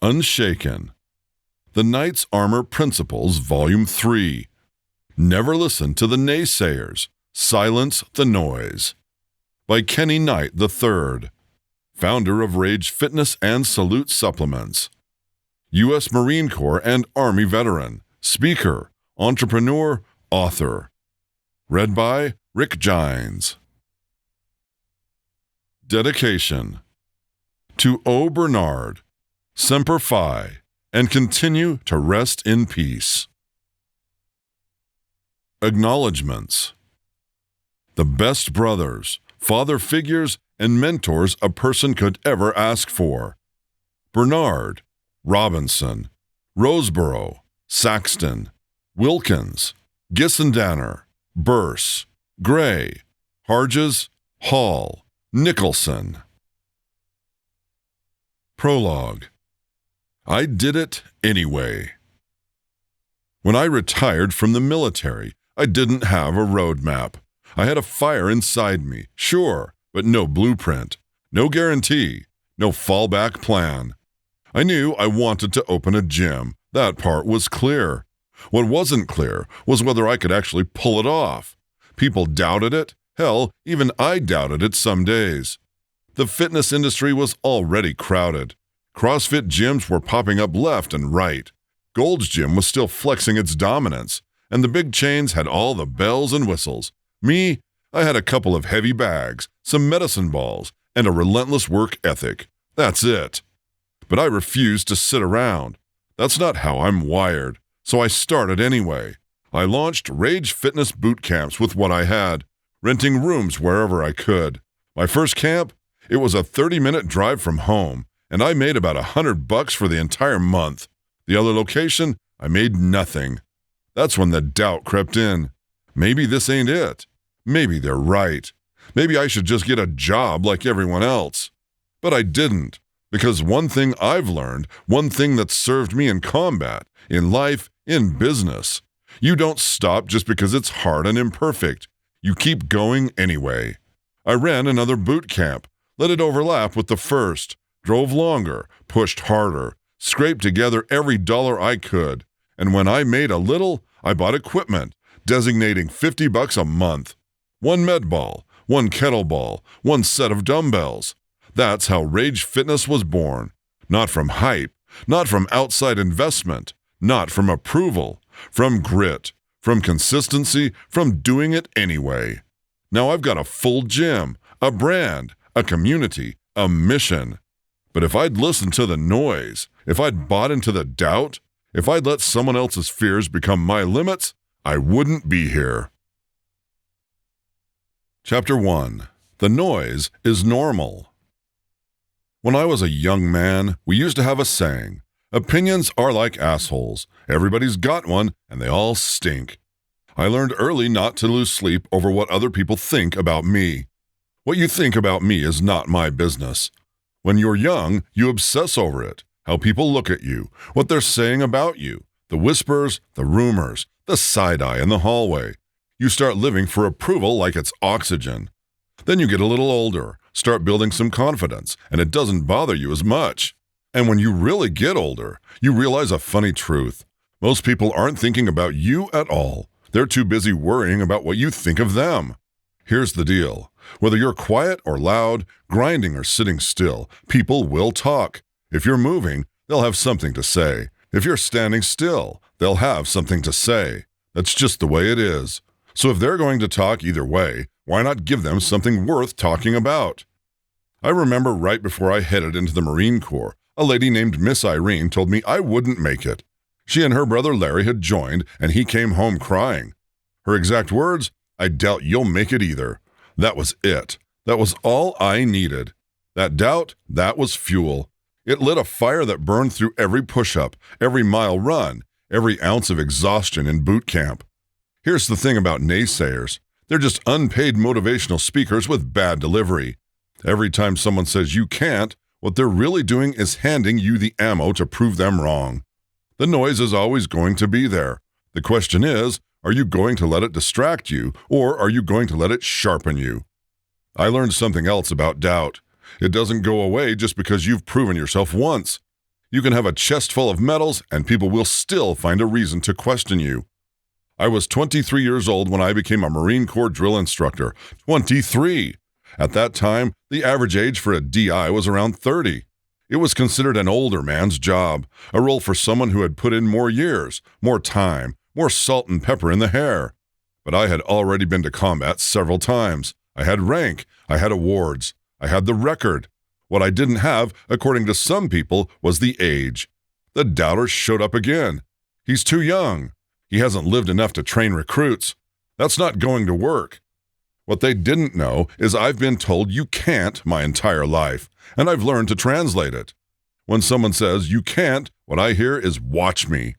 Unshaken. The Knight's Armor Principles, Volume 3. Never listen to the naysayers. Silence the noise. By Kenny Knight III, founder of Rage Fitness and Salute Supplements. U.S. Marine Corps and Army veteran, speaker, entrepreneur, author. Read by Rick Gines. Dedication. To O. Bernard, Semper Fi, and continue to rest in peace. Acknowledgements. The best brothers, father figures, and mentors a person could ever ask for. Bernard, Robinson, Roseborough, Saxton, Wilkins, Gissendanner, Burse, Gray, Harges, Hall, Nicholson. Prologue. I did it anyway. When I retired from the military, I didn't have a roadmap. I had a fire inside me, sure, but no blueprint, no guarantee, no fallback plan. I knew I wanted to open a gym. That part was clear. What wasn't clear was whether I could actually pull it off. People doubted it. Hell, even I doubted it some days. The fitness industry was already crowded. CrossFit gyms were popping up left and right. Gold's Gym was still flexing its dominance, and the big chains had all the bells and whistles. Me, I had a couple of heavy bags, some medicine balls, and a relentless work ethic. That's it. But I refused to sit around. That's not how I'm wired, so I started anyway. I launched Rage Fitness boot camps with what I had, renting rooms wherever I could. My first camp, it was a 30-minute drive from home, and I made about $100 for the entire month. The other location, I made nothing. That's when the doubt crept in. Maybe this ain't it. Maybe they're right. Maybe I should just get a job like everyone else. But I didn't, because one thing I've learned, one thing that's served me in combat, in life, in business, you don't stop just because it's hard and imperfect. You keep going anyway. I ran another boot camp, let it overlap with the first, drove longer, pushed harder, scraped together every dollar I could, and when I made a little, I bought equipment, designating $50 a month. One med ball, one kettlebell, one set of dumbbells. That's how Rage Fitness was born. Not from hype, not from outside investment, not from approval, from grit, from consistency, from doing it anyway. Now I've got a full gym, a brand, a community, a mission. But if I'd listened to the noise, if I'd bought into the doubt, if I'd let someone else's fears become my limits, I wouldn't be here. Chapter 1. The noise is normal. When I was a young man, we used to have a saying, opinions are like assholes. Everybody's got one, and they all stink. I learned early not to lose sleep over what other people think about me. What you think about me is not my business. When you're young, you obsess over it, how people look at you, what they're saying about you, the whispers, the rumors, the side-eye in the hallway. You start living for approval like it's oxygen. Then you get a little older, start building some confidence, and it doesn't bother you as much. And when you really get older, you realize a funny truth. Most people aren't thinking about you at all. They're too busy worrying about what you think of them. Here's the deal. Whether you're quiet or loud, grinding or sitting still, people will talk. If you're moving, they'll have something to say. If you're standing still, they'll have something to say. That's just the way it is. So if they're going to talk either way, why not give them something worth talking about? I remember right before I headed into the Marine Corps, a lady named Miss Irene told me I wouldn't make it. She and her brother Larry had joined, and he came home crying. Her exact words, I doubt you'll make it either. That was it. That was all I needed. That doubt, that was fuel. It lit a fire that burned through every push-up, every mile run, every ounce of exhaustion in boot camp. Here's the thing about naysayers. They're just unpaid motivational speakers with bad delivery. Every time someone says you can't, what they're really doing is handing you the ammo to prove them wrong. The noise is always going to be there. The question is, are you going to let it distract you, or are you going to let it sharpen you? I learned something else about doubt. It doesn't go away just because you've proven yourself once. You can have a chest full of medals and people will still find a reason to question you. I was 23 years old when I became a Marine Corps drill instructor. 23! At that time, the average age for a DI was around 30. It was considered an older man's job, a role for someone who had put in more years, more time, more salt and pepper in the hair. But I had already been to combat several times. I had rank, I had awards, I had the record. What I didn't have, according to some people, was the age. The doubter showed up again. He's too young. He hasn't lived enough to train recruits. That's not going to work. What they didn't know is I've been told you can't my entire life, and I've learned to translate it. When someone says you can't, what I hear is watch me.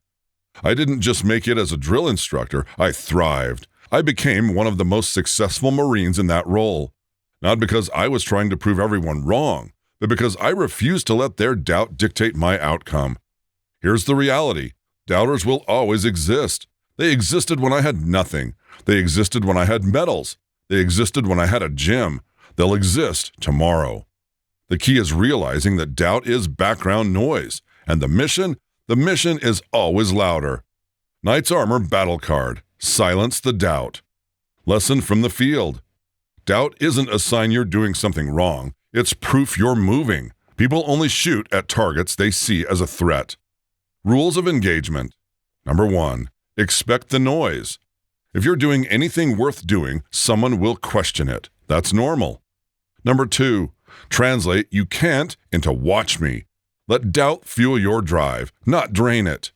I didn't just make it as a drill instructor, I thrived. I became one of the most successful Marines in that role. Not because I was trying to prove everyone wrong, but because I refused to let their doubt dictate my outcome. Here's the reality. Doubters will always exist. They existed when I had nothing. They existed when I had medals. They existed when I had a gym. They'll exist tomorrow. The key is realizing that doubt is background noise, and the mission is always louder. Knight's Armor Battle Card. Silence the doubt. Lesson from the field. Doubt isn't a sign you're doing something wrong. It's proof you're moving. People only shoot at targets they see as a threat. Rules of engagement. Number 1. Expect the noise. If you're doing anything worth doing, someone will question it. That's normal. Number 2. Translate you can't into watch me. Let doubt fuel your drive, not drain it.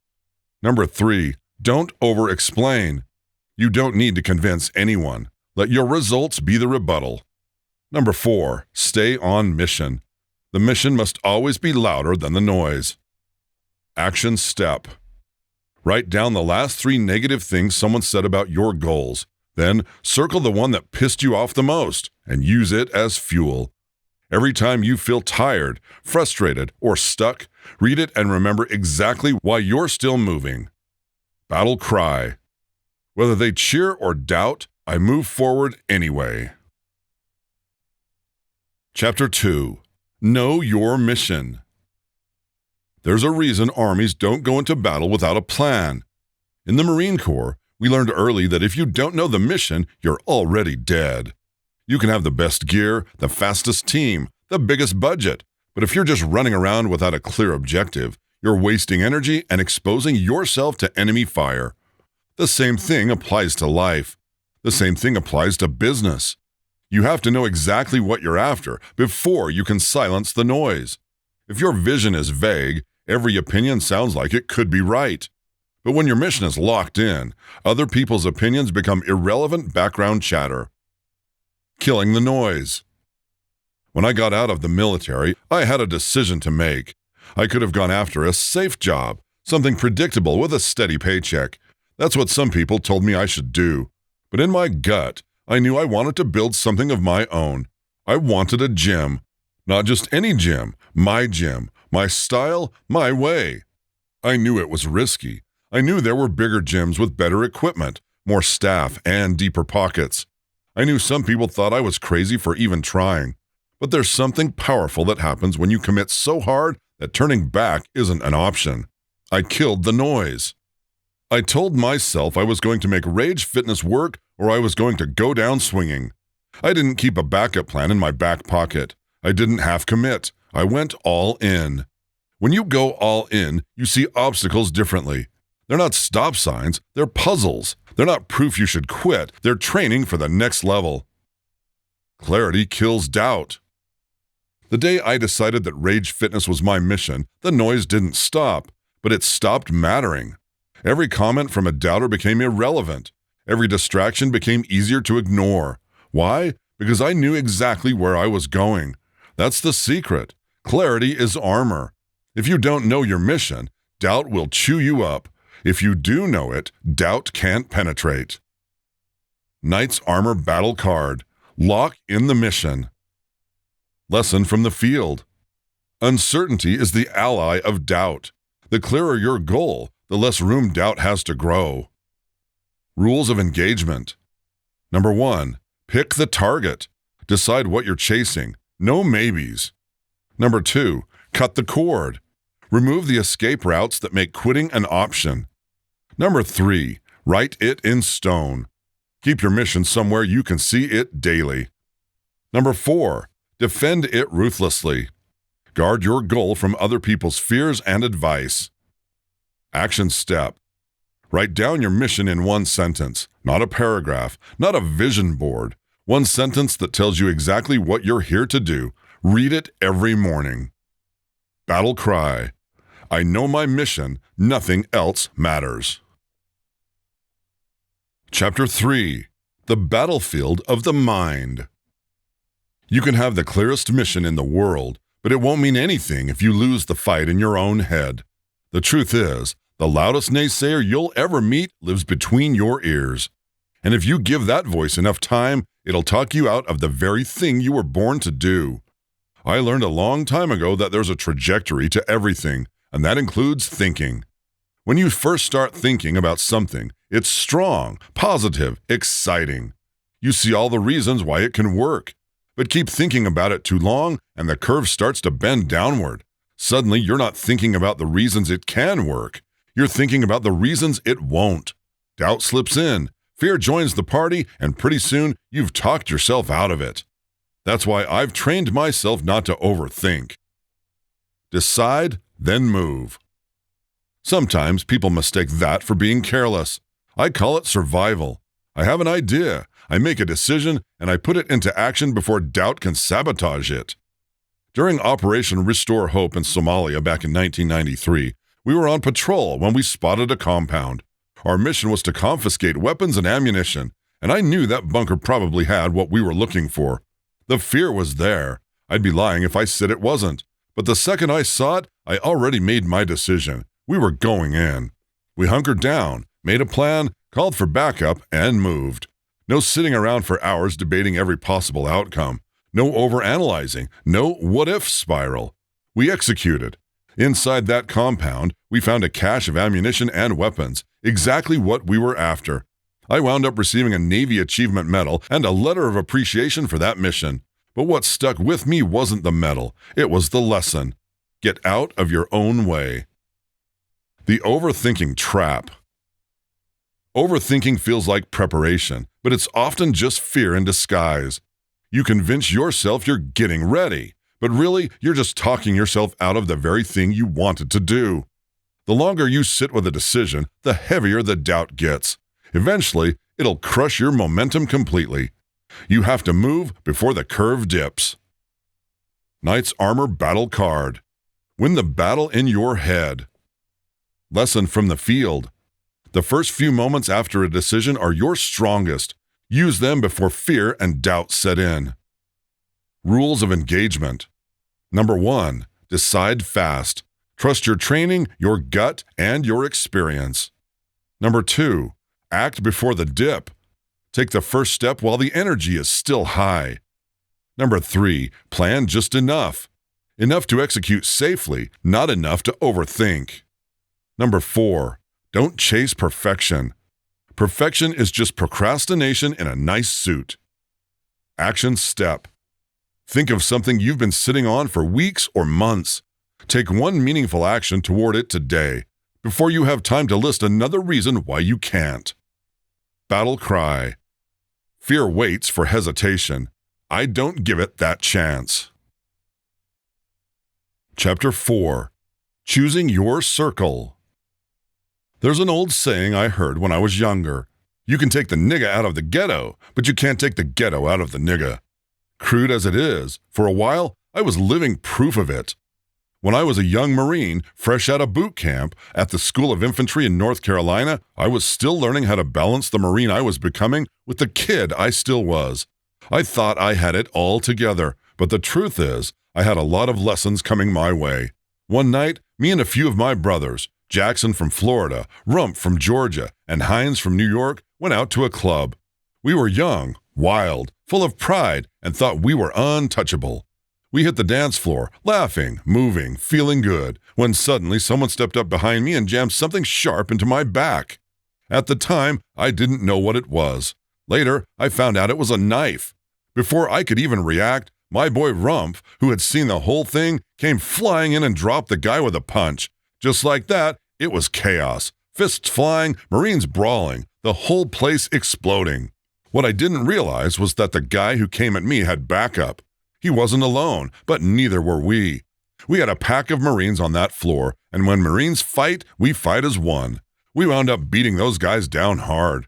Number 3. Don't over-explain. You don't need to convince anyone. Let your results be the rebuttal. Number 4. Stay on mission. The mission must always be louder than the noise. Action step. Write down the last 3 negative things someone said about your goals. Then circle the one that pissed you off the most and use it as fuel. Every time you feel tired, frustrated, or stuck, read it and remember exactly why you're still moving. Battle cry. Whether they cheer or doubt, I move forward anyway. Chapter 2. Know your mission. There's a reason armies don't go into battle without a plan. In the Marine Corps, we learned early that if you don't know the mission, you're already dead. You can have the best gear, the fastest team, the biggest budget, but if you're just running around without a clear objective, you're wasting energy and exposing yourself to enemy fire. The same thing applies to life. The same thing applies to business. You have to know exactly what you're after before you can silence the noise. If your vision is vague, every opinion sounds like it could be right. But when your mission is locked in, other people's opinions become irrelevant background chatter. Killing the noise. When I got out of the military, I had a decision to make. I could have gone after a safe job, something predictable with a steady paycheck. That's what some people told me I should do. But in my gut, I knew I wanted to build something of my own. I wanted a gym. Not just any gym, my style, my way. I knew it was risky. I knew there were bigger gyms with better equipment, more staff, and deeper pockets. I knew some people thought I was crazy for even trying. But there's something powerful that happens when you commit so hard that turning back isn't an option. I killed the noise. I told myself I was going to make Rage Fitness work or I was going to go down swinging. I didn't keep a backup plan in my back pocket. I didn't half commit. I went all in. When you go all in, you see obstacles differently. They're not stop signs, they're puzzles. They're not proof you should quit, they're training for the next level. Clarity kills doubt. The day I decided that Rage Fitness was my mission, the noise didn't stop, but it stopped mattering. Every comment from a doubter became irrelevant. Every distraction became easier to ignore. Why? Because I knew exactly where I was going. That's the secret. Clarity is armor. If you don't know your mission, doubt will chew you up. If you do know it, doubt can't penetrate. Knight's Armor Battle Card. Lock in the mission. Lesson from the field. Uncertainty is the ally of doubt. The clearer your goal, the less room doubt has to grow. Rules of engagement. Number 1. Pick the target. Decide what you're chasing. No maybes. Number 2. Cut the cord. Remove the escape routes that make quitting an option. Number 3, write it in stone. Keep your mission somewhere you can see it daily. Number 4, defend it ruthlessly. Guard your goal from other people's fears and advice. Action step. Write down your mission in one sentence, not a paragraph, not a vision board. One sentence that tells you exactly what you're here to do. Read it every morning. Battle cry. I know my mission, nothing else matters. Chapter 3. The battlefield of the mind. You can have the clearest mission in the world, but it won't mean anything if you lose the fight in your own head. The truth is, the loudest naysayer you'll ever meet lives between your ears. And if you give that voice enough time, it'll talk you out of the very thing you were born to do. I learned a long time ago that there's a trajectory to everything, and that includes thinking. When you first start thinking about something, it's strong, positive, exciting. You see all the reasons why it can work. But keep thinking about it too long, and the curve starts to bend downward. Suddenly, you're not thinking about the reasons it can work. You're thinking about the reasons it won't. Doubt slips in, fear joins the party, and pretty soon, you've talked yourself out of it. That's why I've trained myself not to overthink. Decide, then move. Sometimes people mistake that for being careless. I call it survival. I have an idea, I make a decision, and I put it into action before doubt can sabotage it. During Operation Restore Hope in Somalia back in 1993, we were on patrol when we spotted a compound. Our mission was to confiscate weapons and ammunition, and I knew that bunker probably had what we were looking for. The fear was there. I'd be lying if I said it wasn't. But the second I saw it, I already made my decision. We were going in. We hunkered down, made a plan, called for backup, and moved. No sitting around for hours debating every possible outcome. No overanalyzing. No what-if spiral. We executed. Inside that compound, we found a cache of ammunition and weapons, exactly what we were after. I wound up receiving a Navy Achievement Medal and a letter of appreciation for that mission. But what stuck with me wasn't the medal. It was the lesson. Get out of your own way. The overthinking trap. Overthinking feels like preparation, but it's often just fear in disguise. You convince yourself you're getting ready, but really, you're just talking yourself out of the very thing you wanted to do. The longer you sit with a decision, the heavier the doubt gets. Eventually, it'll crush your momentum completely. You have to move before the curve dips. Knight's Armor Battle Card. Win the battle in your head. Lesson from the field. The first few moments after a decision are your strongest. Use them before fear and doubt set in. Rules of engagement. Number 1, decide fast. Trust your training, your gut, and your experience. Number 2, act before the dip. Take the first step while the energy is still high. Number 3, plan just enough. Enough to execute safely, not enough to overthink. Number 4, don't chase perfection. Perfection is just procrastination in a nice suit. Action step. Think of something you've been sitting on for weeks or months. Take one meaningful action toward it today, before you have time to list another reason why you can't. Battle cry. Fear waits for hesitation. I don't give it that chance. Chapter 4. Choosing your circle. There's an old saying I heard when I was younger. You can take the nigga out of the ghetto, but you can't take the ghetto out of the nigga. Crude as it is, for a while, I was living proof of it. When I was a young Marine, fresh out of boot camp, at the School of Infantry in North Carolina, I was still learning how to balance the Marine I was becoming with the kid I still was. I thought I had it all together, but the truth is, I had a lot of lessons coming my way. One night, me and a few of my brothers, Jackson from Florida, Rump from Georgia, and Hines from New York, went out to a club. We were young, wild, full of pride, and thought we were untouchable. We hit the dance floor, laughing, moving, feeling good, when suddenly someone stepped up behind me and jammed something sharp into my back. At the time, I didn't know what it was. Later, I found out it was a knife. Before I could even react, My boy Rump, who had seen the whole thing, came flying in and dropped the guy with a punch. Just like that, it was chaos. Fists flying, Marines brawling, the whole place exploding. What I didn't realize was that the guy who came at me had backup. He wasn't alone, but neither were we. We had a pack of Marines on that floor, and when Marines fight, we fight as one. We wound up beating those guys down hard.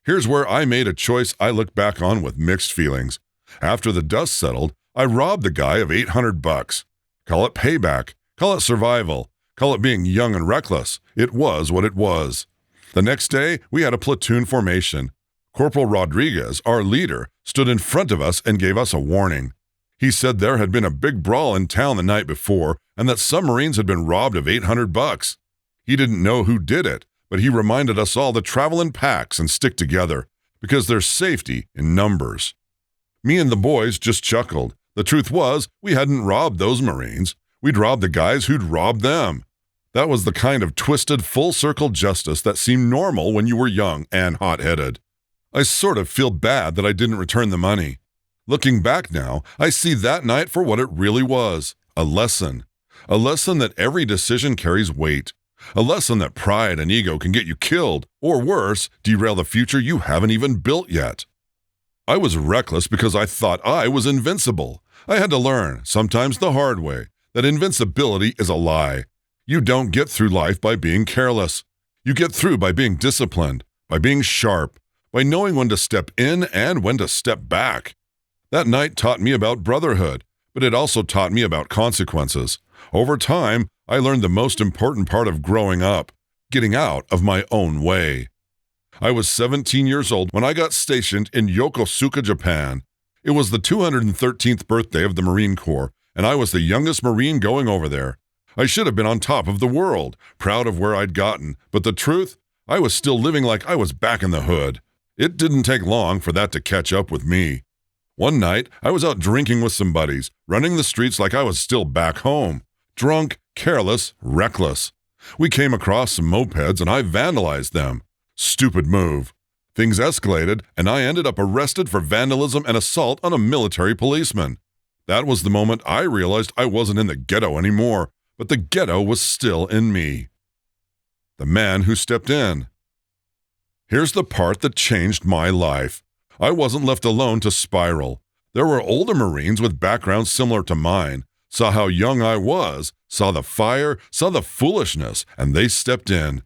Here's where I made a choice I look back on with mixed feelings. After the dust settled, I robbed the guy of $800. Call it payback, call it survival, call it being young and reckless. It was what it was. The next day, we had a platoon formation. Corporal Rodriguez, our leader, stood in front of us and gave us a warning. He said there had been a big brawl in town the night before and that some Marines had been robbed of $800. He didn't know who did it, but he reminded us all to travel in packs and stick together because there's safety in numbers. Me and the boys just chuckled. The truth was, we hadn't robbed those Marines. We'd robbed the guys who'd robbed them. That was the kind of twisted, full-circle justice that seemed normal when you were young and hot-headed. I sort of feel bad that I didn't return the money. Looking back now, I see that night for what it really was, a lesson. A lesson that every decision carries weight. A lesson that pride and ego can get you killed, or worse, derail the future you haven't even built yet. I was reckless because I thought I was invincible. I had to learn, sometimes the hard way, that invincibility is a lie. You don't get through life by being careless. You get through by being disciplined, by being sharp, by knowing when to step in and when to step back. That night taught me about brotherhood, but it also taught me about consequences. Over time, I learned the most important part of growing up, getting out of my own way. I was 17 years old when I got stationed in Yokosuka, Japan. It was the 213th birthday of the Marine Corps, and I was the youngest Marine going over there. I should have been on top of the world, proud of where I'd gotten, but the truth, I was still living like I was back in the hood. It didn't take long for that to catch up with me. One night, I was out drinking with some buddies, running the streets like I was still back home. Drunk, careless, reckless. We came across some mopeds and I vandalized them. Stupid move. Things escalated and I ended up arrested for vandalism and assault on a military policeman. That was the moment I realized I wasn't in the ghetto anymore, but the ghetto was still in me. The man who stepped in. Here's the part that changed my life. I wasn't left alone to spiral. There were older Marines with backgrounds similar to mine, saw how young I was, saw the fire, saw the foolishness, and they stepped in.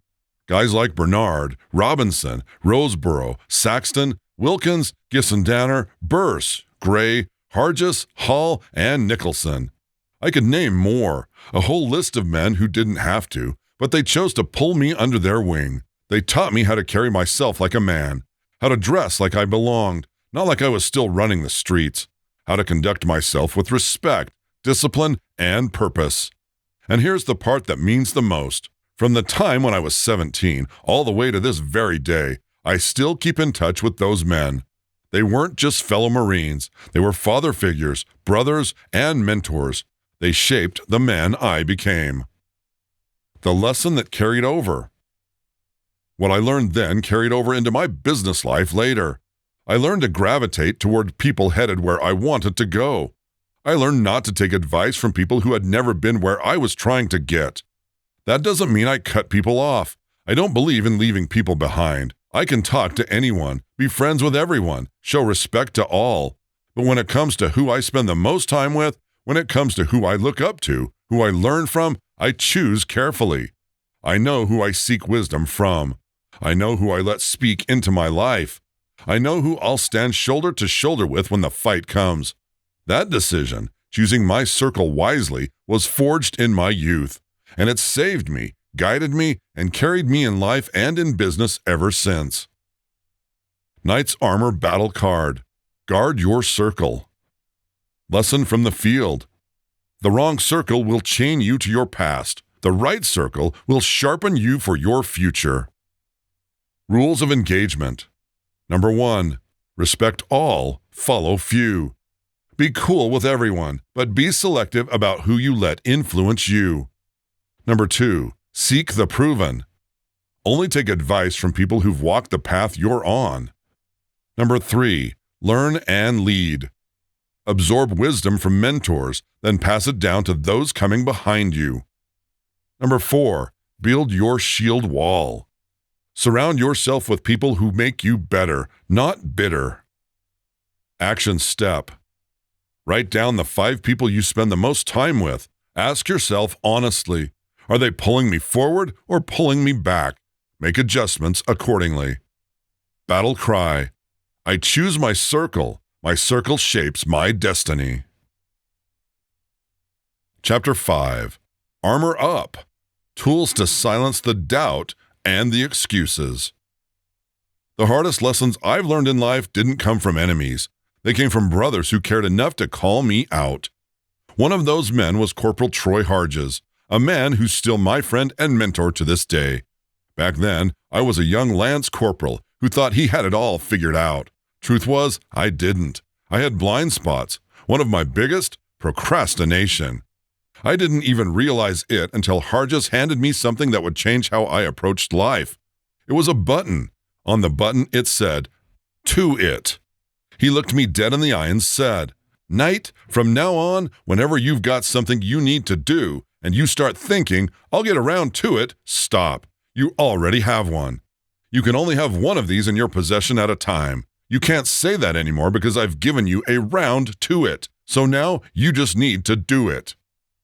Guys like Bernard, Robinson, Roseboro, Saxton, Wilkins, Gissendanner, Burse, Gray, Hargis, Hall, and Nicholson. I could name more, a whole list of men who didn't have to, but they chose to pull me under their wing. They taught me how to carry myself like a man, how to dress like I belonged, not like I was still running the streets, how to conduct myself with respect, discipline, and purpose. And here's the part that means the most. From the time when I was 17 all the way to this very day, I still keep in touch with those men. They weren't just fellow Marines. They were father figures, brothers, and mentors. They shaped the man I became. The lesson that carried over. What I learned then carried over into my business life later. I learned to gravitate toward people headed where I wanted to go. I learned not to take advice from people who had never been where I was trying to get. That doesn't mean I cut people off. I don't believe in leaving people behind. I can talk to anyone, be friends with everyone, show respect to all. But when it comes to who I spend the most time with, when it comes to who I look up to, who I learn from, I choose carefully. I know who I seek wisdom from. I know who I let speak into my life. I know who I'll stand shoulder to shoulder with when the fight comes. That decision, choosing my circle wisely, was forged in my youth, and it's saved me, guided me, and carried me in life and in business ever since. Knight's Armor Battle Card. Guard your circle. Lesson from the field. The wrong circle will chain you to your past. The right circle will sharpen you for your future. Rules of engagement. Number 1. Respect all, follow few. Be cool with everyone, but be selective about who you let influence you. Number 2. Seek the proven. Only take advice from people who've walked the path you're on. Number 3. Learn and lead. Absorb wisdom from mentors, then pass it down to those coming behind you. Number 4, build your shield wall. Surround yourself with people who make you better, not bitter. Action step. Write down the 5 people you spend the most time with. Ask yourself honestly, are they pulling me forward or pulling me back? Make adjustments accordingly. Battle cry. I choose my circle. My circle shapes my destiny. Chapter 5. Armor up. Tools to silence the doubt and the excuses. The hardest lessons I've learned in life didn't come from enemies. They came from brothers who cared enough to call me out. One of those men was Corporal Troy Harges, a man who's still my friend and mentor to this day. Back then, I was a young lance corporal who thought he had it all figured out. Truth was, I didn't. I had blind spots. One of my biggest, procrastination. I didn't even realize it until Harges handed me something that would change how I approached life. It was a button. On the button, it said, "To it." He looked me dead in the eye and said, "Knight, from now on, whenever you've got something you need to do and you start thinking, 'I'll get around to it,' stop. You already have one. You can only have one of these in your possession at a time. You can't say that anymore because I've given you a round to it. So now you just need to do it."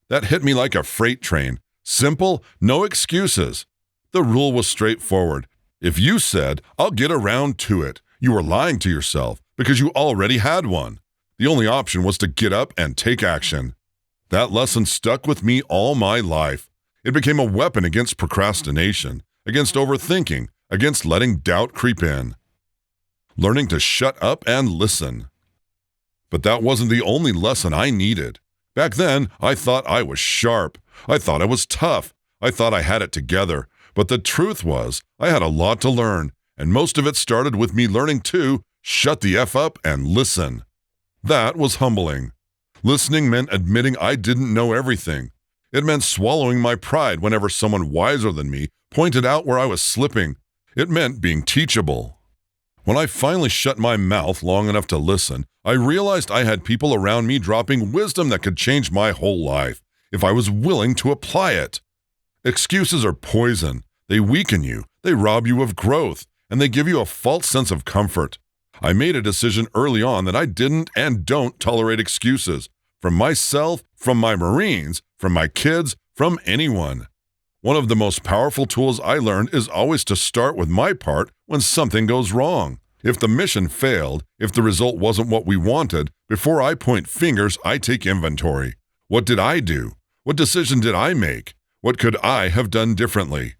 That hit me like a freight train. Simple, no excuses. The rule was straightforward. If you said, "I'll get around to it," you were lying to yourself because you already had one. The only option was to get up and take action. That lesson stuck with me all my life. It became a weapon against procrastination, against overthinking, against letting doubt creep in. Learning to shut up and listen. But that wasn't the only lesson I needed. Back then, I thought I was sharp. I thought I was tough. I thought I had it together. But the truth was, I had a lot to learn, and most of it started with me learning to shut the F up and listen. That was humbling. Listening meant admitting I didn't know everything. It meant swallowing my pride whenever someone wiser than me pointed out where I was slipping. It meant being teachable. When I finally shut my mouth long enough to listen, I realized I had people around me dropping wisdom that could change my whole life if I was willing to apply it. Excuses are poison. They weaken you, they rob you of growth, and they give you a false sense of comfort. I made a decision early on that I didn't and don't tolerate excuses. From myself, from my Marines, from my kids, from anyone. One of the most powerful tools I learned is always to start with my part when something goes wrong. If the mission failed, if the result wasn't what we wanted, before I point fingers, I take inventory. What did I do? What decision did I make? What could I have done differently?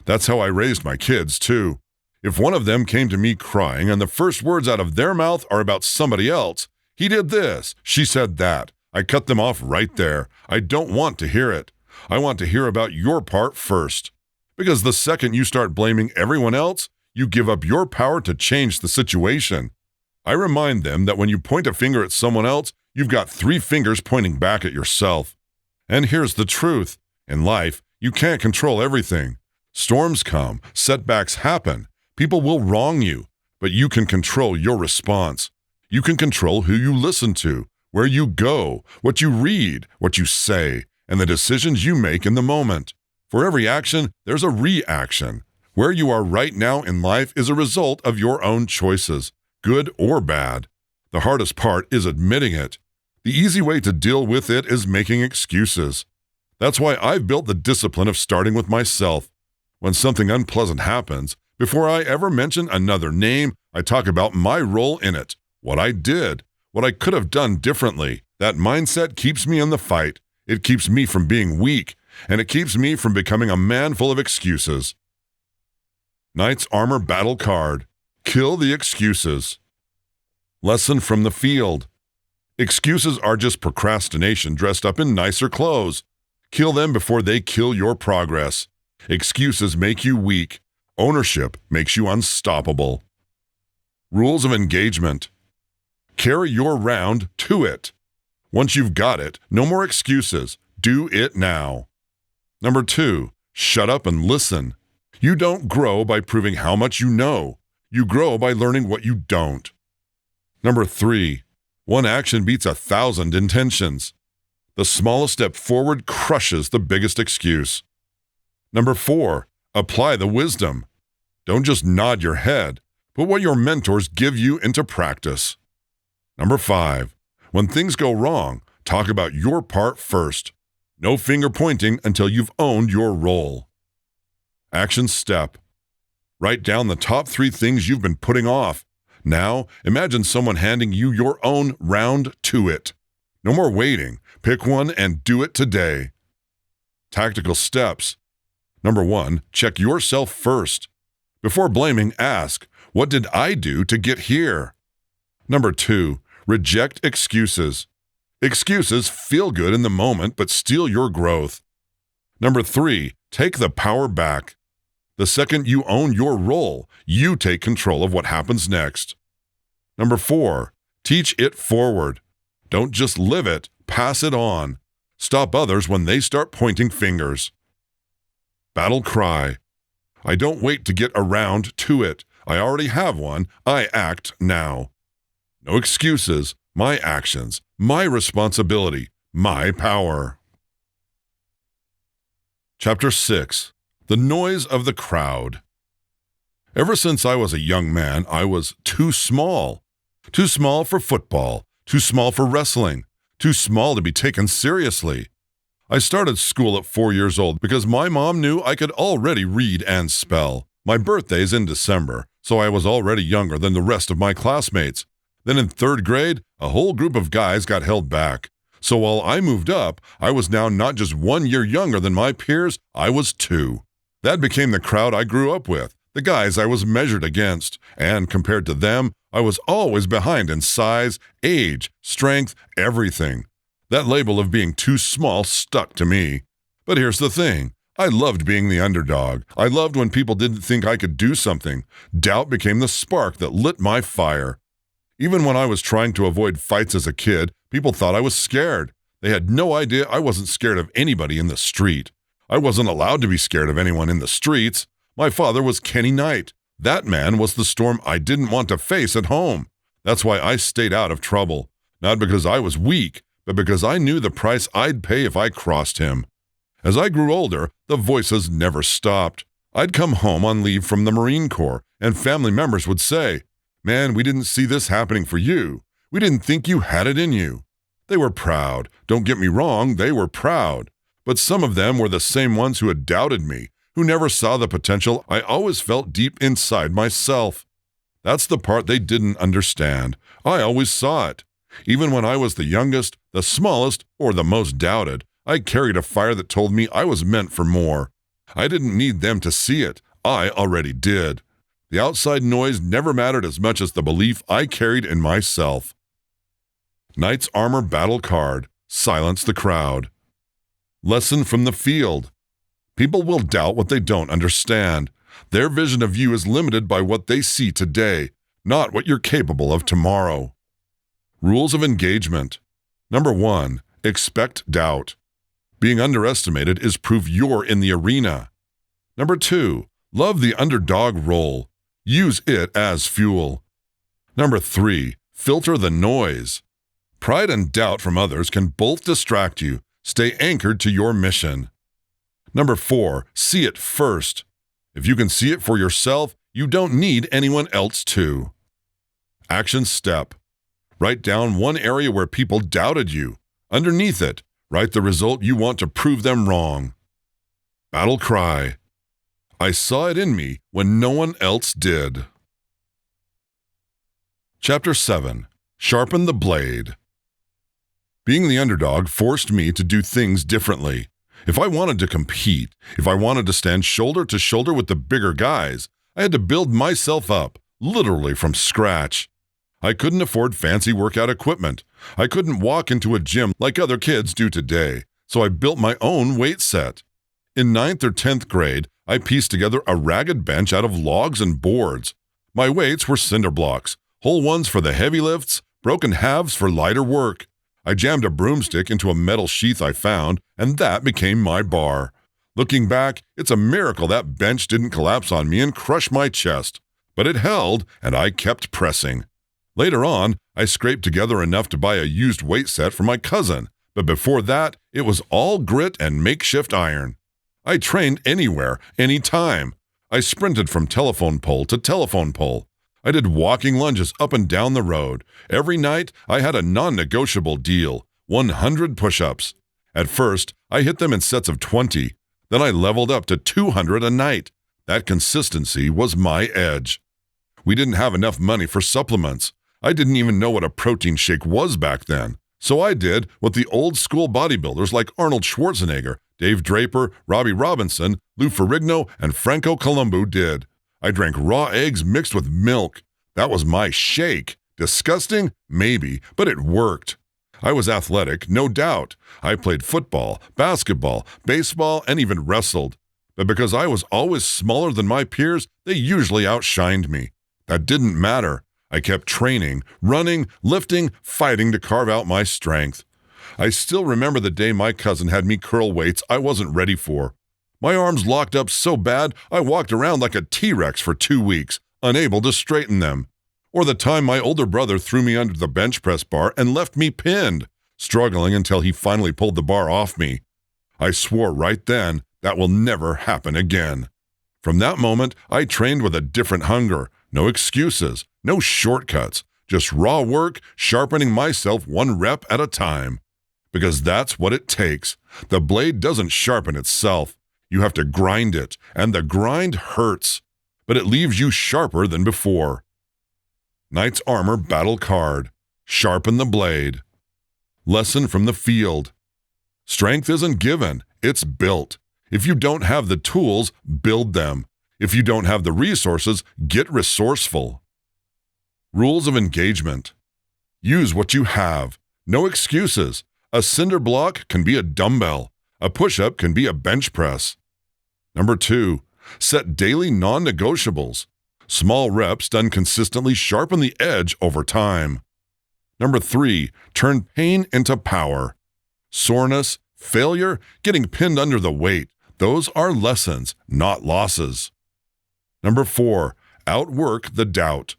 That's how I raised my kids, too. If one of them came to me crying and the first words out of their mouth are about somebody else, "He did this, she said that," I cut them off right there. I don't want to hear it. I want to hear about your part first. Because the second you start blaming everyone else, you give up your power to change the situation. I remind them that when you point a finger at someone else, you've got 3 fingers pointing back at yourself. And here's the truth. In life, you can't control everything. Storms come, setbacks happen, people will wrong you, but you can control your response. You can control who you listen to, where you go, what you read, what you say, and the decisions you make in the moment. For every action, there's a reaction. Where you are right now in life is a result of your own choices, good or bad. The hardest part is admitting it. The easy way to deal with it is making excuses. That's why I've built the discipline of starting with myself. When something unpleasant happens, before I ever mention another name, I talk about my role in it, what I did, what I could have done differently. That mindset keeps me in the fight. It keeps me from being weak, and it keeps me from becoming a man full of excuses. Knight's Armor Battle Card. Kill the excuses. Lesson from the field. Excuses are just procrastination dressed up in nicer clothes. Kill them before they kill your progress. Excuses make you weak. Ownership makes you unstoppable. Rules of engagement. Carry your round to it. Once you've got it, no more excuses. Do it now. Number 2, shut up and listen. You don't grow by proving how much you know. You grow by learning what you don't. Number 3, One action beats 1,000 intentions. The smallest step forward crushes the biggest excuse. Number 4, apply the wisdom. Don't just nod your head. Put what your mentors give you into practice. Number 5, when things go wrong, talk about your part first. No finger pointing until you've owned your role. Action step. Write down the top 3 things you've been putting off. Now, imagine someone handing you your own round to it. No more waiting. Pick one and do it today. Tactical steps. Number 1, check yourself first. Before blaming, ask, what did I do to get here? Number 2, reject excuses. Excuses feel good in the moment but steal your growth. Number 3, take the power back. The second you own your role, you take control of what happens next. Number 4, teach it forward. Don't just live it, pass it on. Stop others when they start pointing fingers. Battle cry. I don't wait to get around to it. I already have one. I act now. No excuses, my actions, my responsibility, my power. Chapter 6. The noise of the crowd. Ever since I was a young man, I was too small. Too small for football, too small for wrestling, too small to be taken seriously. I started school at 4 years old because my mom knew I could already read and spell. My birthday's in December, so I was already younger than the rest of my classmates. Then in 3rd grade, a whole group of guys got held back. So while I moved up, I was now not just 1 year younger than my peers, I was 2. That became the crowd I grew up with, the guys I was measured against, and compared to them, I was always behind in size, age, strength, everything. That label of being too small stuck to me. But here's the thing. I loved being the underdog. I loved when people didn't think I could do something. Doubt became the spark that lit my fire. Even when I was trying to avoid fights as a kid, people thought I was scared. They had no idea I wasn't scared of anybody in the street. I wasn't allowed to be scared of anyone in the streets. My father was Kenny Knight. That man was the storm I didn't want to face at home. That's why I stayed out of trouble. Not because I was weak, but because I knew the price I'd pay if I crossed him. As I grew older, the voices never stopped. I'd come home on leave from the Marine Corps, and family members would say, "Man, we didn't see this happening for you. We didn't think you had it in you." They were proud. Don't get me wrong, they were proud. But some of them were the same ones who had doubted me, who never saw the potential I always felt deep inside myself. That's the part they didn't understand. I always saw it. Even when I was the youngest, the smallest, or the most doubted, I carried a fire that told me I was meant for more. I didn't need them to see it. I already did. The outside noise never mattered as much as the belief I carried in myself. Knight's Armor Battle Card. Silence the crowd. Lesson from the field. People will doubt what they don't understand. Their vision of you is limited by what they see today, not what you're capable of tomorrow. Rules of engagement. Number 1, expect doubt. Being underestimated is proof you're in the arena. Number 2, love the underdog role. Use it as fuel. Number 3, filter the noise. Pride and doubt from others can both distract you. Stay anchored to your mission. Number 4, see it first. If you can see it for yourself, you don't need anyone else to. Action step. Write down one area where people doubted you. Underneath it, write the result you want to prove them wrong. Battle cry. I saw it in me when no one else did. Chapter 7. Sharpen the blade. Being the underdog forced me to do things differently. If I wanted to compete, if I wanted to stand shoulder to shoulder with the bigger guys, I had to build myself up, literally from scratch. I couldn't afford fancy workout equipment. I couldn't walk into a gym like other kids do today, so I built my own weight set. In 9th or 10th grade, I pieced together a ragged bench out of logs and boards. My weights were cinder blocks, whole ones for the heavy lifts, broken halves for lighter work. I jammed a broomstick into a metal sheath I found, and that became my bar. Looking back, it's a miracle that bench didn't collapse on me and crush my chest. But it held, and I kept pressing. Later on, I scraped together enough to buy a used weight set for my cousin, but before that, it was all grit and makeshift iron. I trained anywhere, anytime. I sprinted from telephone pole to telephone pole. I did walking lunges up and down the road. Every night, I had a non-negotiable deal, 100 push-ups. At first, I hit them in sets of 20. Then I leveled up to 200 a night. That consistency was my edge. We didn't have enough money for supplements. I didn't even know what a protein shake was back then. So I did what the old school bodybuilders like Arnold Schwarzenegger, Dave Draper, Robbie Robinson, Lou Ferrigno, and Franco Columbu did. I drank raw eggs mixed with milk. That was my shake. Disgusting? Maybe, but it worked. I was athletic, no doubt. I played football, basketball, baseball, and even wrestled. But because I was always smaller than my peers, they usually outshined me. That didn't matter. I kept training, running, lifting, fighting to carve out my strength. I still remember the day my cousin had me curl weights I wasn't ready for. My arms locked up so bad I walked around like a T-Rex for 2 weeks, unable to straighten them. Or the time my older brother threw me under the bench press bar and left me pinned, struggling until he finally pulled the bar off me. I swore right then that will never happen again. From that moment, I trained with a different hunger. No excuses, no shortcuts, just raw work, sharpening myself 1 rep at a time. Because that's what it takes. The blade doesn't sharpen itself. You have to grind it, and the grind hurts, but it leaves you sharper than before. Knight's Armor Battle Card. Sharpen the blade. Lesson from the field. Strength isn't given, it's built. If you don't have the tools, build them. If you don't have the resources, get resourceful. Rules of engagement. Use what you have. No excuses. A cinder block can be a dumbbell. A push-up can be a bench press. Number 2, set daily non-negotiables. Small reps done consistently sharpen the edge over time. Number 3, turn pain into power. Soreness, failure, getting pinned under the weight. Those are lessons, not losses. Number 4, outwork the doubt.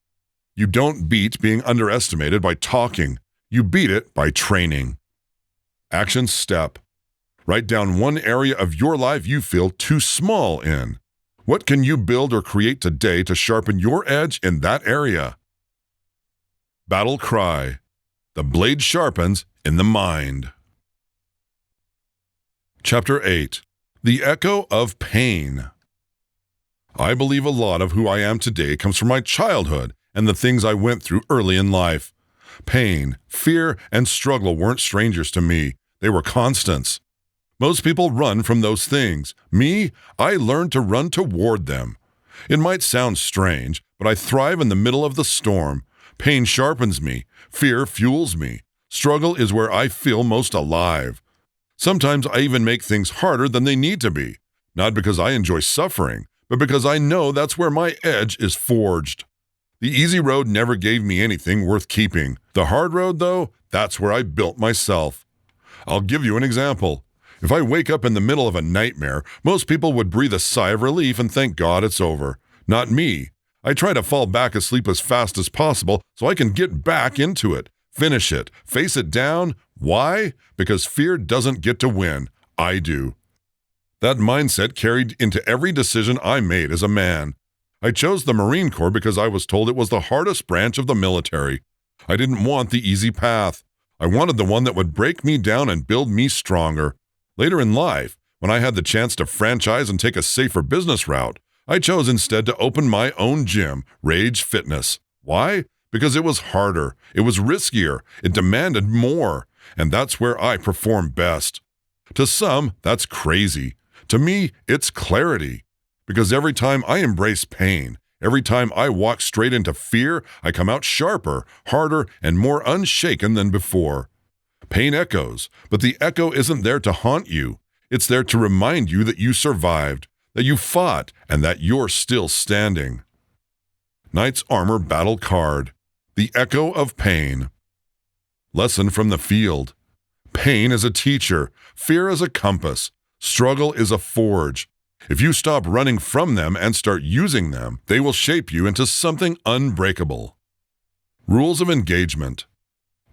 You don't beat being underestimated by talking. You beat it by training. Action step. Write down one area of your life you feel too small in. What can you build or create today to sharpen your edge in that area? Battle cry. The blade sharpens in the mind. Chapter 8. The Echo of Pain. I believe a lot of who I am today comes from my childhood and the things I went through early in life. Pain, fear, and struggle weren't strangers to me. They were constants. Most people run from those things. Me, I learned to run toward them. It might sound strange, but I thrive in the middle of the storm. Pain sharpens me. Fear fuels me. Struggle is where I feel most alive. Sometimes I even make things harder than they need to be. Not because I enjoy suffering, but because I know that's where my edge is forged. The easy road never gave me anything worth keeping. The hard road, though, that's where I built myself. I'll give you an example. If I wake up in the middle of a nightmare, most people would breathe a sigh of relief and thank God it's over. Not me. I try to fall back asleep as fast as possible so I can get back into it, finish it, face it down. Why? Because fear doesn't get to win. I do. That mindset carried into every decision I made as a man. I chose the Marine Corps because I was told it was the hardest branch of the military. I didn't want the easy path. I wanted the one that would break me down and build me stronger. Later in life, when I had the chance to franchise and take a safer business route, I chose instead to open my own gym, Rage Fitness. Why? Because it was harder, it was riskier, it demanded more, and that's where I perform best. To some, that's crazy. To me, it's clarity. Because every time I embrace pain, every time I walk straight into fear, I come out sharper, harder, and more unshaken than before. Pain echoes, but the echo isn't there to haunt you. It's there to remind you that you survived, that you fought, and that you're still standing. Knight's Armor Battle Card. The Echo of Pain. Lesson from the field. Pain is a teacher. Fear is a compass. Struggle is a forge. If you stop running from them and start using them, they will shape you into something unbreakable. Rules of engagement.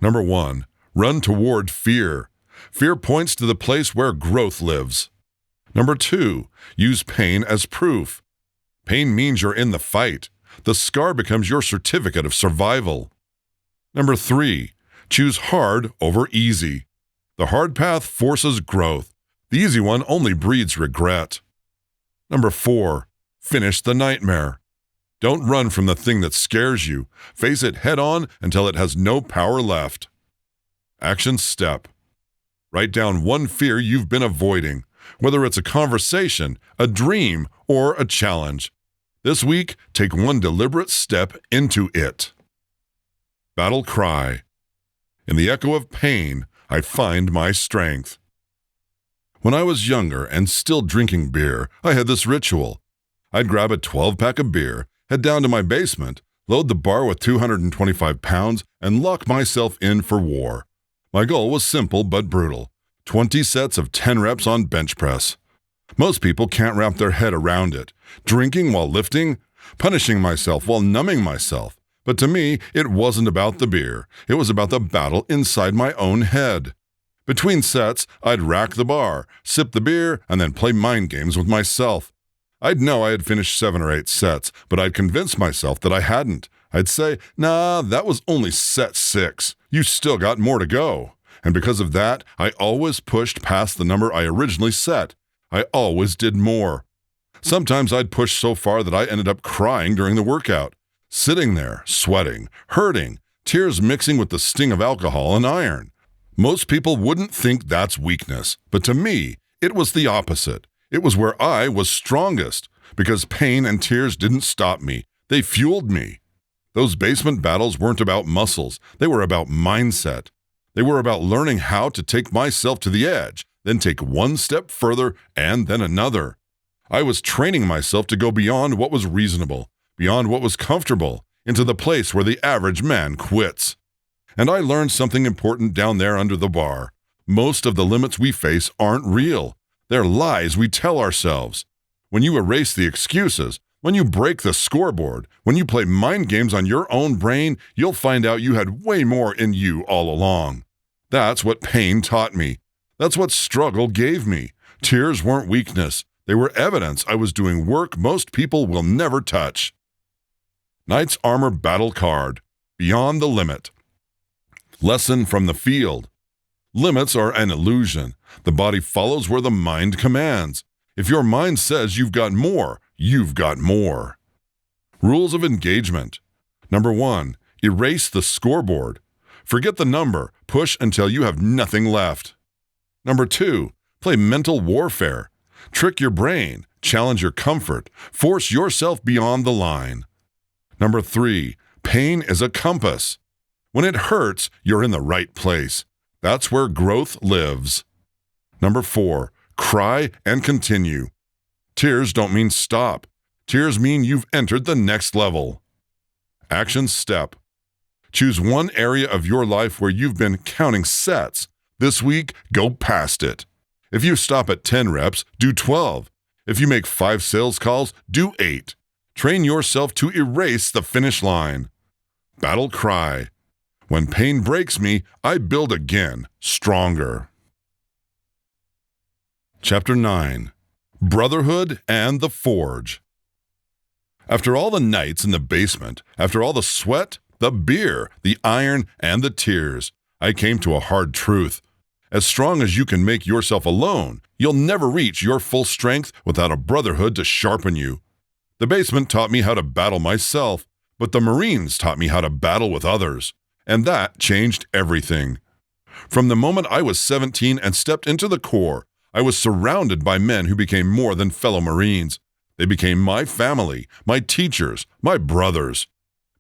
Number 1, run toward fear. Fear points to the place where growth lives. Number 2, use pain as proof. Pain means you're in the fight. The scar becomes your certificate of survival. Number 3, choose hard over easy. The hard path forces growth. The easy one only breeds regret. Number 4, finish the nightmare. Don't run from the thing that scares you. Face it head on until it has no power left. Action step. Write down one fear you've been avoiding, whether it's a conversation, a dream, or a challenge. This week, take one deliberate step into it. Battle cry. In the echo of pain, I find my strength. When I was younger and still drinking beer, I had this ritual. I'd grab a 12-pack of beer, head down to my basement, load the bar with 225 pounds, and lock myself in for war. My goal was simple but brutal: 20 sets of 10 reps on bench press. Most people can't wrap their head around it. Drinking while lifting, punishing myself while numbing myself. But to me, it wasn't about the beer. It was about the battle inside my own head. Between sets, I'd rack the bar, sip the beer, and then play mind games with myself. I'd know I had finished 7 or 8 sets, but I'd convince myself that I hadn't. I'd say, nah, that was only set 6. You still got more to go. And because of that, I always pushed past the number I originally set. I always did more. Sometimes I'd push so far that I ended up crying during the workout. Sitting there, sweating, hurting, tears mixing with the sting of alcohol and iron. Most people wouldn't think that's weakness, but to me, it was the opposite. It was where I was strongest, because pain and tears didn't stop me. They fueled me. Those basement battles weren't about muscles. They were about mindset. They were about learning how to take myself to the edge, then take one step further and then another. I was training myself to go beyond what was reasonable, beyond what was comfortable, into the place where the average man quits. And I learned something important down there under the bar. Most of the limits we face aren't real. They're lies we tell ourselves. When you erase the excuses, when you break the scoreboard, when you play mind games on your own brain, you'll find out you had way more in you all along. That's what pain taught me. That's what struggle gave me. Tears weren't weakness. They were evidence I was doing work most people will never touch. Knight's Armor Battle Card. Beyond the Limit. Lesson from the field. Limits are an illusion. The body follows where the mind commands. If your mind says you've got more, you've got more. Rules of engagement. Number 1, erase the scoreboard. Forget the number. Push until you have nothing left. Number 2, play mental warfare. Trick your brain. Challenge your comfort. Force yourself beyond the line. Number 3, pain is a compass. When it hurts, you're in the right place. That's where growth lives. Number 4, cry and continue. Tears don't mean stop. Tears mean you've entered the next level. Action step. Choose one area of your life where you've been counting sets. This week, go past it. If you stop at 10 reps, do 12. If you make 5 sales calls, do 8. Train yourself to erase the finish line. Battle cry. When pain breaks me, I build again, stronger. Chapter 9. Brotherhood and the Forge. After all the nights in the basement, after all the sweat, the beer, the iron, and the tears, I came to a hard truth. As strong as you can make yourself alone, you'll never reach your full strength without a brotherhood to sharpen you. The basement taught me how to battle myself, but the Marines taught me how to battle with others. And that changed everything. From the moment I was 17 and stepped into the Corps, I was surrounded by men who became more than fellow Marines. They became my family, my teachers, my brothers.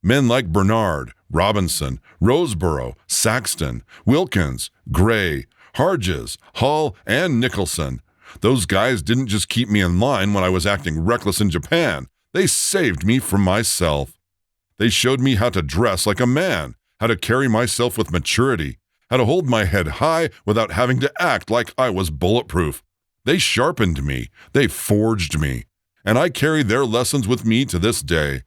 Men like Bernard, Robinson, Roseborough, Saxton, Wilkins, Gray, Harges, Hall, and Nicholson. Those guys didn't just keep me in line when I was acting reckless in Japan. They saved me from myself. They showed me how to dress like a man, how to carry myself with maturity, how to hold my head high without having to act like I was bulletproof. They sharpened me. They forged me. And I carry their lessons with me to this day.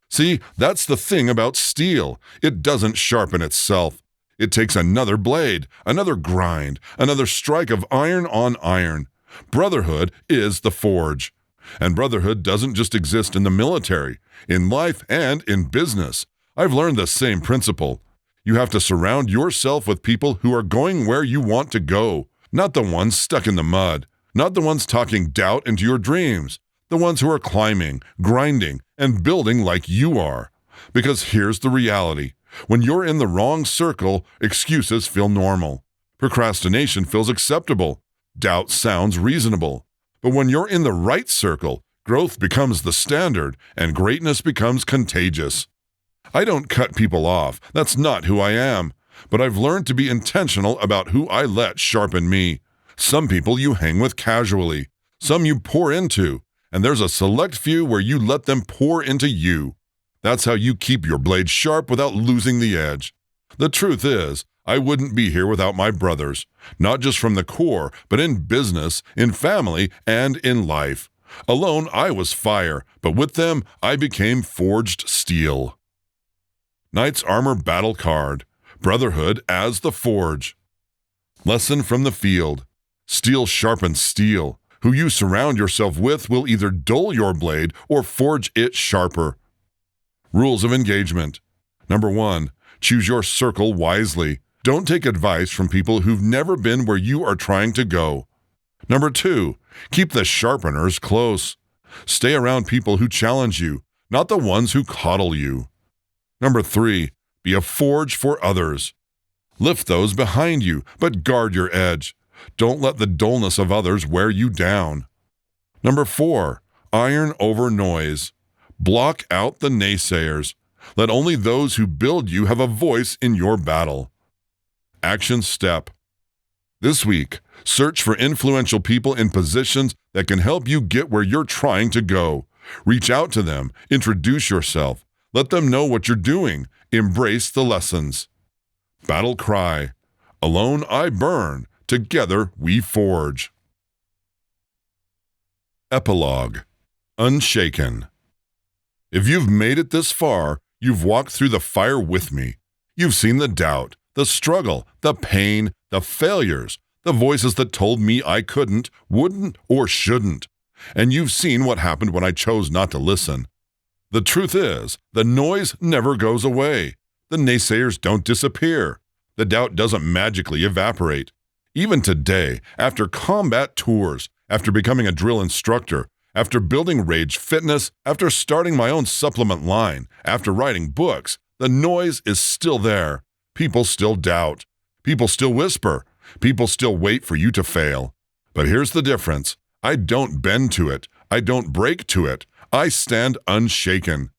See, that's the thing about steel. It doesn't sharpen itself. It takes another blade, another grind, another strike of iron on iron. Brotherhood is the forge. And brotherhood doesn't just exist in the military, in life and in business. I've learned the same principle. You have to surround yourself with people who are going where you want to go, not the ones stuck in the mud, not the ones talking doubt into your dreams, the ones who are climbing, grinding, and building like you are. Because here's the reality. When you're in the wrong circle, excuses feel normal. Procrastination feels acceptable. Doubt sounds reasonable. But when you're in the right circle, growth becomes the standard and greatness becomes contagious. I don't cut people off. That's not who I am. But I've learned to be intentional about who I let sharpen me. Some people you hang with casually. Some you pour into. And there's a select few where you let them pour into you. That's how you keep your blade sharp without losing the edge. The truth is, I wouldn't be here without my brothers, not just from the core, but in business, in family, and in life. Alone, I was fire, but with them, I became forged steel. Knight's Armor Battle Card. Brotherhood as the forge. Lesson from the field. Steel sharpens steel. Who you surround yourself with will either dull your blade or forge it sharper. Rules of engagement. Number 1. Choose your circle wisely. Don't take advice from people who've never been where you are trying to go. Number 2. Keep the sharpeners close. Stay around people who challenge you, not the ones who coddle you. Number 3. Be a forge for others. Lift those behind you, but guard your edge. Don't let the dullness of others wear you down. Number 4. Iron over noise. Block out the naysayers. Let only those who build you have a voice in your battle. Action step. This week, search for influential people in positions that can help you get where you're trying to go. Reach out to them. Introduce yourself. Let them know what you're doing. Embrace the lessons. Battle cry. Alone I burn. Together we forge. Epilogue. Unshaken. If you've made it this far, you've walked through the fire with me. You've seen the doubt, the struggle, the pain, the failures, the voices that told me I couldn't, wouldn't, or shouldn't. And you've seen what happened when I chose not to listen. The truth is, the noise never goes away. The naysayers don't disappear. The doubt doesn't magically evaporate. Even today, after combat tours, after becoming a drill instructor, after building Rage Fitness, after starting my own supplement line, after writing books, the noise is still there. People still doubt. People still whisper. People still wait for you to fail. But here's the difference. I don't bend to it. I don't break to it. I stand unshaken.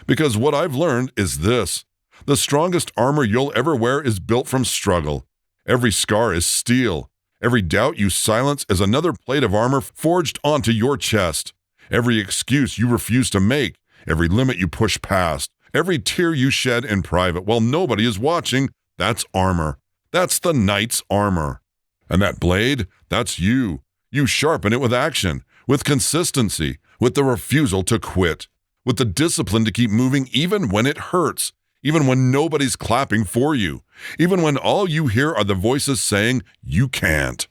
Because what I've learned is this. The strongest armor you'll ever wear is built from struggle. Every scar is steel. Every doubt you silence is another plate of armor forged onto your chest. Every excuse you refuse to make, every limit you push past, every tear you shed in private while nobody is watching, that's armor. That's the knight's armor. And that blade, that's you. You sharpen it with action, with consistency, with the refusal to quit, with the discipline to keep moving even when it hurts, even when nobody's clapping for you, even when all you hear are the voices saying, you can't.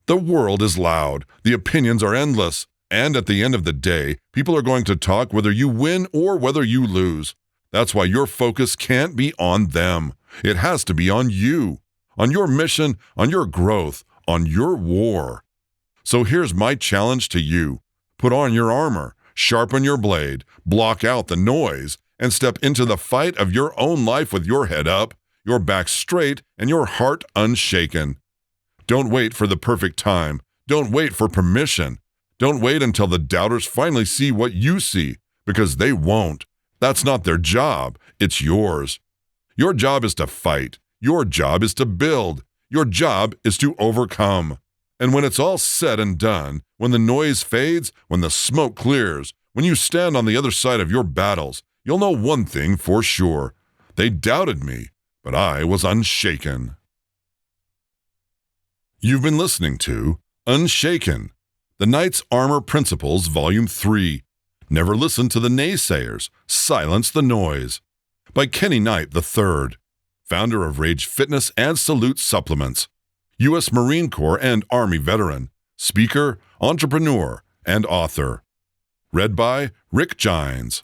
The world is loud, the opinions are endless, and at the end of the day, people are going to talk whether you win or whether you lose. That's why your focus can't be on them. It has to be on you, on your mission, on your growth, on your war. So here's my challenge to you. Put on your armor, sharpen your blade, block out the noise, and step into the fight of your own life with your head up, your back straight, and your heart unshaken. Don't wait for the perfect time. Don't wait for permission. Don't wait until the doubters finally see what you see, because they won't. That's not their job. It's yours. Your job is to fight. Your job is to build. Your job is to overcome. And when it's all said and done, when the noise fades, when the smoke clears, when you stand on the other side of your battles, you'll know one thing for sure. They doubted me, but I was unshaken. You've been listening to Unshaken, The Knight's Armor Principles, Volume 3. Never listen to the naysayers. Silence the noise. By Kenny Knight III, founder of Rage Fitness and Salute Supplements, U.S. Marine Corps and Army veteran, speaker, entrepreneur, and author. Read by Rick Gines.